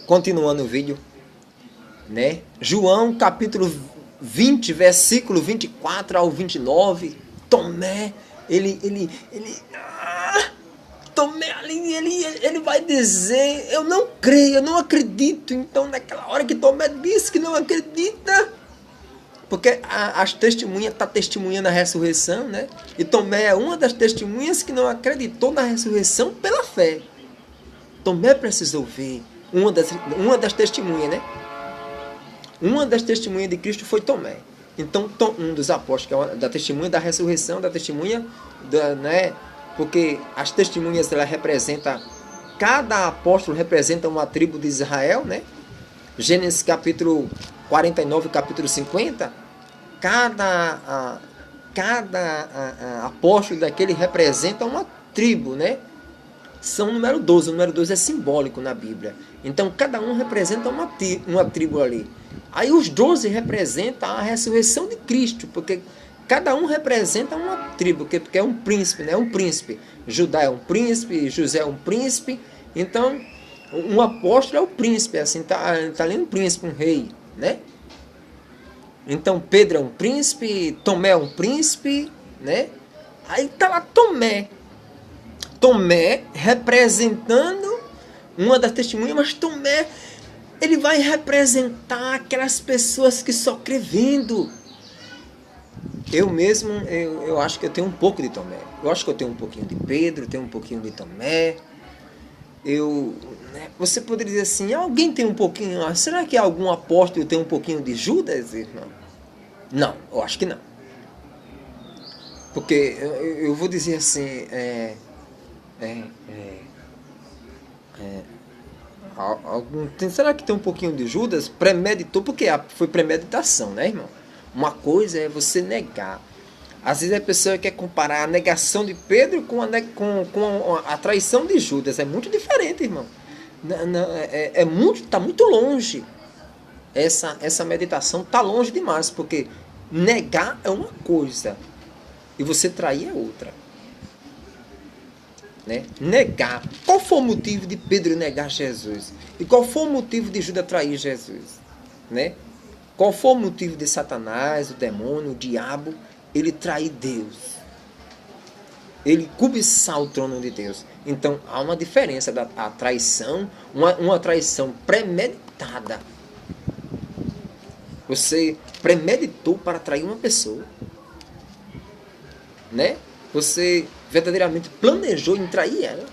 continuando o vídeo, né? João capítulo 20, versículo 24 ao 29. Tomé, Tomé ali, ele vai dizer, eu não creio, eu não acredito. Então naquela hora que Tomé disse que não acredita, porque as testemunhas estão testemunhando a ressurreição, né? E Tomé é uma das testemunhas que não acreditou na ressurreição pela fé. Tomé precisou ver uma das testemunhas, né? Uma das testemunhas de Cristo foi Tomé. Então, um dos apóstolos, que é da testemunha da ressurreição, da testemunha, né? Porque as testemunhas, ela representa, cada apóstolo representa uma tribo de Israel, né? Gênesis capítulo 49, capítulo 50, cada apóstolo daquele representa uma tribo, né? São o número 12, o número 12 é simbólico na Bíblia. Então, cada um representa uma tribo ali. Aí os 12 representam a ressurreição de Cristo, porque cada um representa uma tribo, porque é um príncipe, né? Um príncipe. Judá é um príncipe, José é um príncipe. Então, um apóstolo é o príncipe, assim, tá ali um príncipe, um rei, né? Então, Pedro é um príncipe, Tomé é um príncipe, né? Aí tá lá Tomé. Tomé representando uma das testemunhas, mas Tomé, ele vai representar aquelas pessoas que só crê vendo. Eu mesmo, eu acho que eu tenho um pouco de Tomé. Eu acho que eu tenho um pouquinho de Pedro, tenho um pouquinho de Tomé. Você poderia dizer assim, alguém tem um pouquinho, será que algum apóstolo tem um pouquinho de Judas, irmão? Não, eu acho que não. Porque eu vou dizer assim, será que tem um pouquinho de Judas? Premeditou, porque foi premeditação, né, irmão? Uma coisa é você negar. Às vezes a pessoa quer comparar a negação de Pedro com a traição de Judas. É muito diferente, irmão. Tá muito longe. Essa meditação está longe demais, porque negar é uma coisa e você trair é outra. Né? Negar. Qual foi o motivo de Pedro negar Jesus? E qual foi o motivo de Judas trair Jesus? Né? Qual foi o motivo de Satanás, o demônio, o diabo, ele trair Deus? Ele cobiçar o trono de Deus. Então há uma diferença da traição, uma traição premeditada. Você premeditou para trair uma pessoa, né? Você verdadeiramente planejou em trair ela.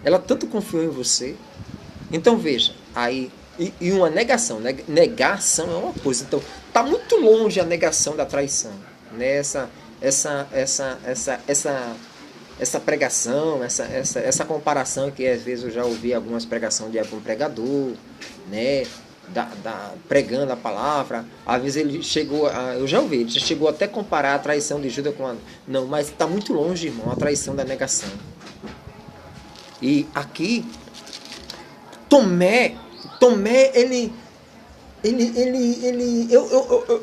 Ela tanto confiou em você. Então veja, aí e uma negação, negação é uma coisa. Então está muito longe a negação da traição, né? Essa pregação, essa comparação que às vezes eu já ouvi algumas pregações de algum pregador, né? Pregando a palavra, às vezes ele chegou, eu já ouvi, ele já chegou até a comparar a traição de Judas com a... Não, mas está muito longe, irmão, a traição da negação. E aqui, Tomé,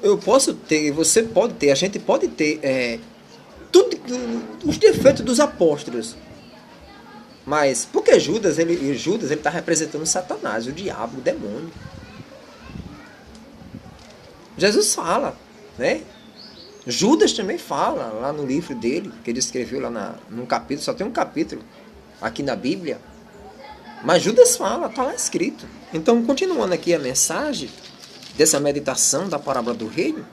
eu posso ter, você pode ter, a gente pode ter tudo, os defeitos dos apóstolos. Mas, porque Judas ele está representando Satanás, o diabo, o demônio. Jesus fala, né? Judas também fala, lá no livro dele, que ele escreveu lá num capítulo, só tem um capítulo aqui na Bíblia. Mas Judas fala, está lá escrito. Então, continuando aqui a mensagem dessa meditação da parábola do reino,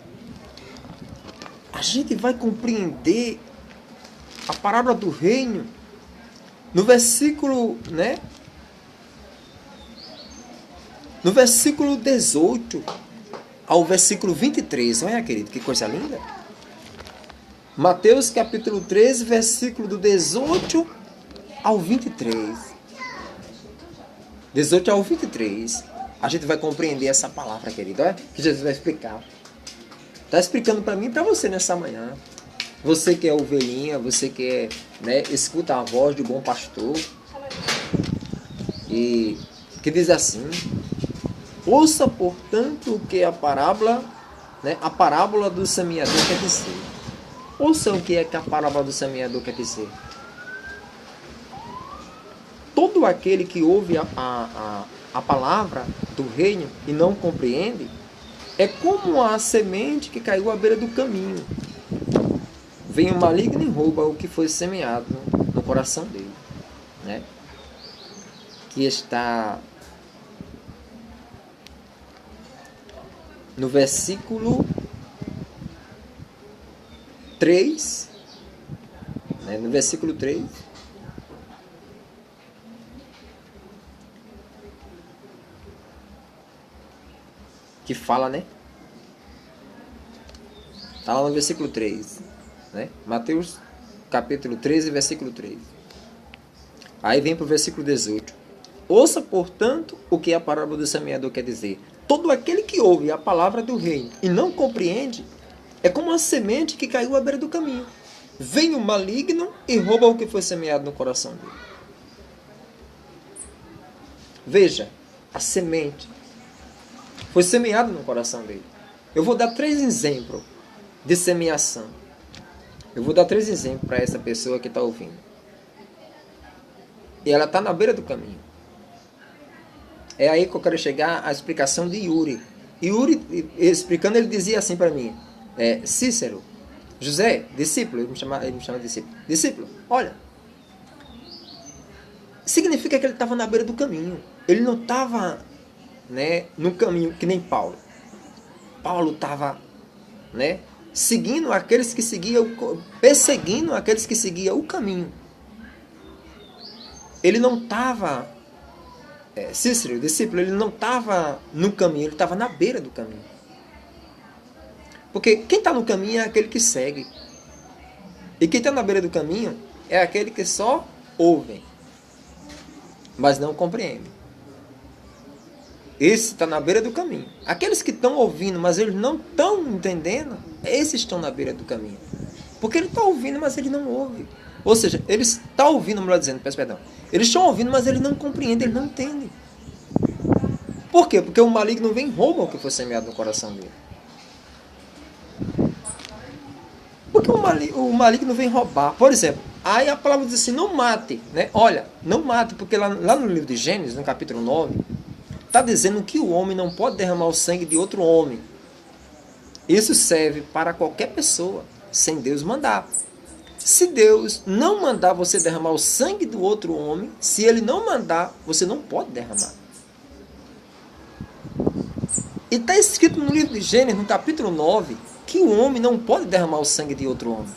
a gente vai compreender a parábola do reino no versículo, né? No versículo 18 ao versículo 23. Olha, querido, que coisa linda. Mateus capítulo 13, versículo do 18 ao 23. 18 ao 23. A gente vai compreender essa palavra, querido. Olha, que Jesus vai explicar. Está explicando para mim e para você nessa manhã. Você que é ovelhinha, você que é, né, escuta a voz do bom pastor. E que diz assim: ouça, portanto, o que a parábola, né, a parábola do semeador quer dizer. Ouça o que é que a parábola do semeador quer dizer. todo aquele que ouve a palavra do reino e não compreende, é como a semente que caiu à beira do caminho. Vem o maligno e rouba o que foi semeado no coração dele, né? Que está no versículo 3, né? No versículo 3, que fala, né? Está lá no versículo 3, né? Mateus capítulo 13, versículo 3. Aí vem para o versículo 18. Ouça, portanto, o que a parábola do semeador quer dizer. Todo aquele que ouve a palavra do reino e não compreende, é como uma semente que caiu à beira do caminho. Vem o maligno e rouba o que foi semeado no coração dele. Veja, a semente foi semeada no coração dele. Eu vou dar 3 exemplos de semeação. Eu vou dar 3 exemplos para essa pessoa que está ouvindo. E ela está na beira do caminho. É aí que eu quero chegar à explicação de Yuri. Yuri, explicando, ele dizia assim para mim: Cícero, José, discípulo, ele me chama de discípulo. Discípulo, olha, significa que ele estava na beira do caminho. Ele não estava, né, no caminho que nem Paulo. Paulo estava, né, seguindo aqueles que seguiam, perseguindo aqueles que seguiam o caminho. Ele não estava, Cícero, o discípulo, ele não estava no caminho, ele estava na beira do caminho. Porque quem está no caminho é aquele que segue. E quem está na beira do caminho é aquele que só ouve, mas não compreende. Esse está na beira do caminho. Aqueles que estão ouvindo, mas eles não estão entendendo, esses estão na beira do caminho. Porque ele está ouvindo, mas ele não ouve. Ou seja, ele está ouvindo, melhor dizendo, peço perdão. Eles estão ouvindo, mas eles não compreendem, eles não entendem. Por quê? Porque o maligno vem e rouba o que foi semeado no coração dele. Porque o maligno vem roubar. Por exemplo, aí a palavra diz assim, não mate, né? Olha, não mate, porque lá no livro de Gênesis, no capítulo 9, está dizendo que o homem não pode derramar o sangue de outro homem. Isso serve para qualquer pessoa, sem Deus mandar. Se Deus não mandar você derramar o sangue do outro homem, se Ele não mandar, você não pode derramar. E está escrito no livro de Gênesis, no capítulo 9, que o homem não pode derramar o sangue de outro homem.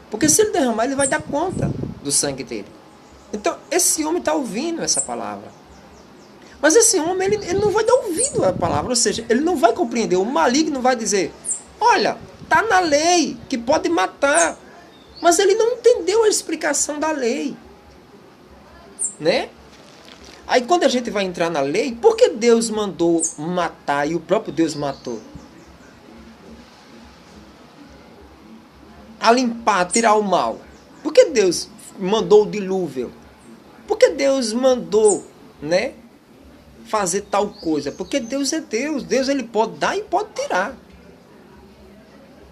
Porque se ele derramar, ele vai dar conta do sangue dele. Então, esse homem está ouvindo essa palavra. Mas esse homem, ele não vai dar ouvido à palavra, ou seja, ele não vai compreender. O maligno vai dizer, olha, está na lei que pode matar. Mas ele não entendeu a explicação da lei. Né? Aí quando a gente vai entrar na lei, por que Deus mandou matar e o próprio Deus matou? A limpar, tirar o mal. Por que Deus mandou o dilúvio? Por que Deus mandou, né, fazer tal coisa? Porque Deus é Deus. Deus, ele pode dar e pode tirar.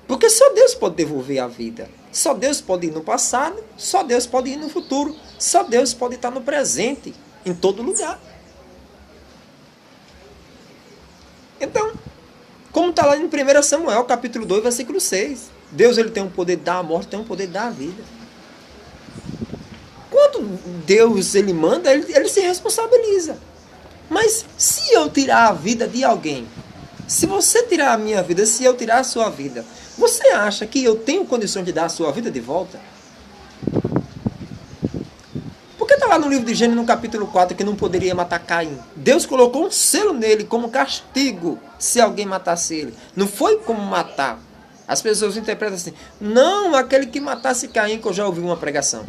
Porque só Deus pode devolver a vida. Só Deus pode ir no passado, só Deus pode ir no futuro, só Deus pode estar no presente, em todo lugar. Então, como está lá em 1 Samuel, capítulo 2, versículo 6. Deus, ele tem o poder de dar a morte, tem o poder de dar a vida. Quando Deus, ele manda, ele se responsabiliza. Mas se eu tirar a vida de alguém, se você tirar a minha vida, se eu tirar a sua vida, você acha que eu tenho condições de dar a sua vida de volta? Porque está lá no livro de Gênesis, no capítulo 4, que não poderia matar Caim. Deus colocou um selo nele como castigo se alguém matasse ele. Não foi como matar. As pessoas interpretam assim, não, aquele que matasse Caim, que eu já ouvi uma pregação.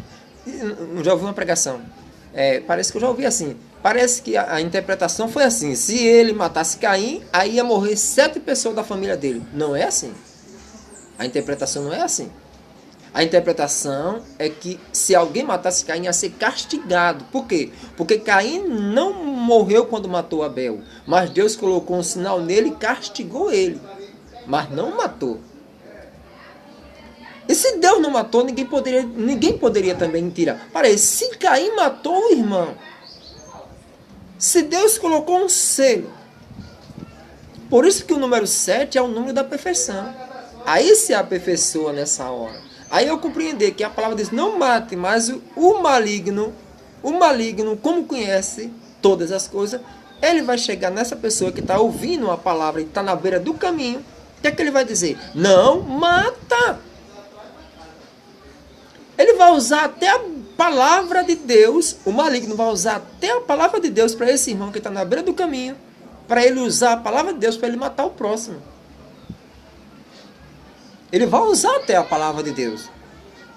Parece que eu já ouvi assim. Parece que a interpretação foi assim, se ele matasse Caim, aí ia morrer 7 pessoas da família dele. Não é assim. A interpretação não é assim. A interpretação é que se alguém matasse Caim, ia ser castigado. Por quê? Porque Caim não morreu quando matou Abel, mas Deus colocou um sinal nele e castigou ele, mas não matou. E se Deus não matou, ninguém poderia também tirar. Parece, se Caim matou o irmão, Se Deus colocou um selo, por isso que o número 7 é o número da perfeição. Aí se aperfeiçoa nessa hora. Aí eu compreender que a palavra diz, não mate, mas o maligno, como conhece todas as coisas, ele vai chegar nessa pessoa que está ouvindo a palavra e está na beira do caminho. O que é que ele vai dizer? Não mata. Ele vai usar até a palavra de Deus, o maligno vai usar até a palavra de Deus para esse irmão que está na beira do caminho, para ele usar a palavra de Deus para ele matar o próximo. Ele vai usar até a palavra de Deus.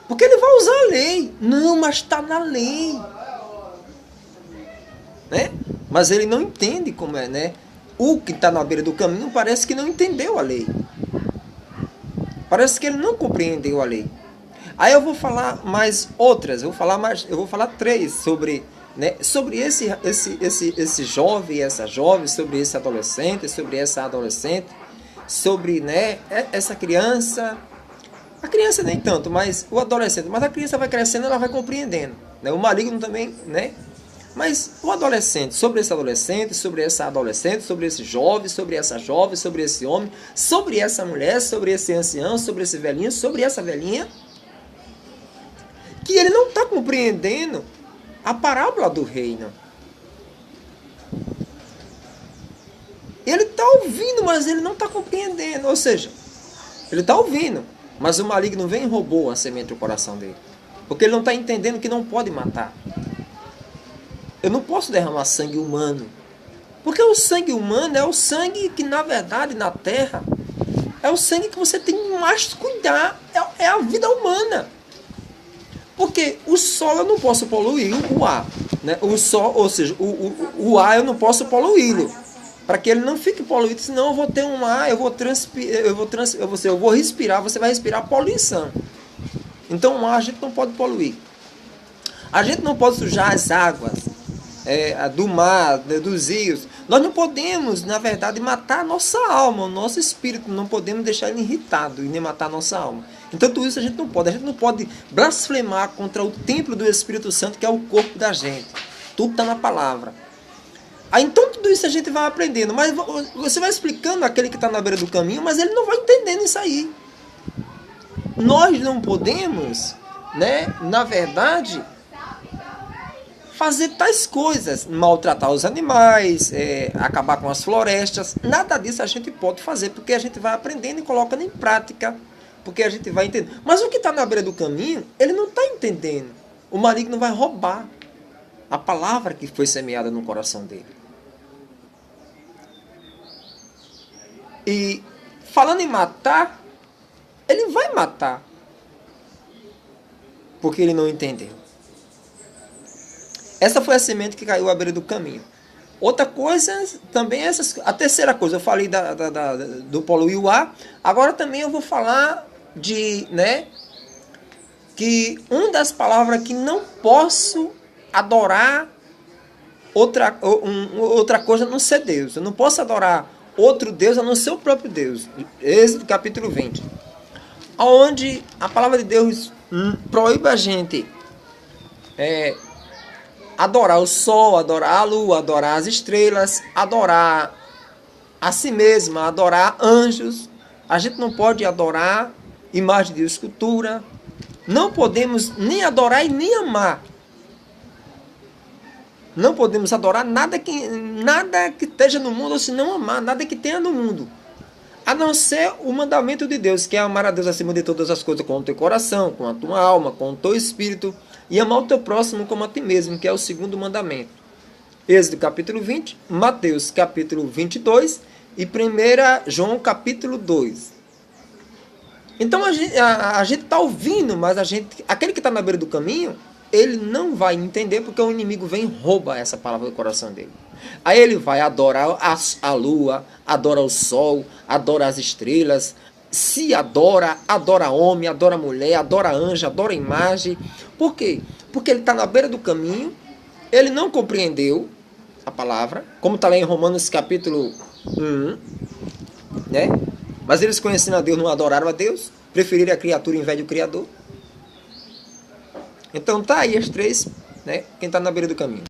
Porque ele vai usar a lei. Não, mas está na lei. Né? Mas ele não entende como é, né? O que está na beira do caminho parece que não entendeu a lei. Parece que ele não compreendeu a lei. Aí eu vou falar mais outras, eu vou falar 3 sobre, né, sobre esse jovem e essa jovem, sobre esse adolescente, sobre essa adolescente, sobre, né, essa criança. A criança nem tanto, mas o adolescente. Mas a criança vai crescendo, ela vai compreendendo. Né? O maligno também, né? Mas o adolescente, sobre esse adolescente, sobre essa adolescente, sobre esse jovem, sobre essa jovem, sobre esse homem, sobre essa mulher, sobre esse ancião, sobre esse velhinho, sobre essa velhinha, que ele não está compreendendo a parábola do reino. Ele está ouvindo, mas ele não está compreendendo. Ou seja, ele está ouvindo, mas o maligno vem e roubou a semente do coração dele. Porque ele não está entendendo que não pode matar. Eu não posso derramar sangue humano. Porque o sangue humano é o sangue que, na verdade, na terra, é o sangue que você tem mais que cuidar. É a vida humana. Porque o solo eu não posso poluir o ar. Né? O sol, ou seja, o ar eu não posso poluí-lo. Para que ele não fique poluído, senão eu vou ter um ar, eu vou respirar, você vai respirar poluição. Então o ar a gente não pode poluir. A gente não pode sujar as águas do mar, dos rios. Nós não podemos, na verdade, matar a nossa alma, o nosso espírito. Não podemos deixar ele irritado e nem matar a nossa alma. Então tudo isso a gente não pode. A gente não pode blasfemar contra o templo do Espírito Santo, que é o corpo da gente. Tudo está na palavra. Então tudo isso a gente vai aprendendo. Mas você vai explicando àquele que está na beira do caminho, mas ele não vai entendendo isso aí. Nós não podemos, né, na verdade, fazer tais coisas, maltratar os animais, acabar com as florestas. Nada disso a gente pode fazer, porque a gente vai aprendendo e colocando em prática, porque a gente vai entendendo. Mas o que está na beira do caminho, ele não está entendendo. O maligno vai roubar a palavra que foi semeada no coração dele. E falando em matar, ele vai matar, porque ele não entendeu. Essa foi a semente que caiu à beira do caminho. Outra coisa, também a terceira coisa, eu falei do poluir o ar. Agora também eu vou falar né, que uma das palavras que não posso adorar outra coisa a não ser Deus. Eu não posso adorar outro Deus a não ser o próprio Deus. Êxodo capítulo 20. Onde a palavra de Deus proíbe a gente adorar o sol, adorar a lua, adorar as estrelas, adorar a si mesma, adorar anjos. A gente não pode adorar imagem de escultura. Não podemos nem adorar e nem amar. Não podemos adorar nada que esteja no mundo, ou se não amar nada que tenha no mundo. A não ser o mandamento de Deus, que é amar a Deus acima de todas as coisas, com o teu coração, com a tua alma, com o teu espírito, e amar o teu próximo como a ti mesmo, que é o segundo mandamento. Êxodo capítulo 20, Mateus capítulo 22 e 1 João capítulo 2. Então a gente está ouvindo, mas aquele que está na beira do caminho, ele não vai entender, porque o inimigo vem e rouba essa palavra do coração dele. Aí ele vai adorar a lua, adora o sol, adora as estrelas, se adora homem, adora mulher, adora anjo, adora imagem. Por quê? Porque ele está na beira do caminho, ele não compreendeu a palavra, como está lá em Romanos capítulo 1, né? Mas eles conhecendo a Deus não adoraram a Deus, preferiram a criatura em vez do Criador. Então tá aí as três, né? Quem está na beira do caminho.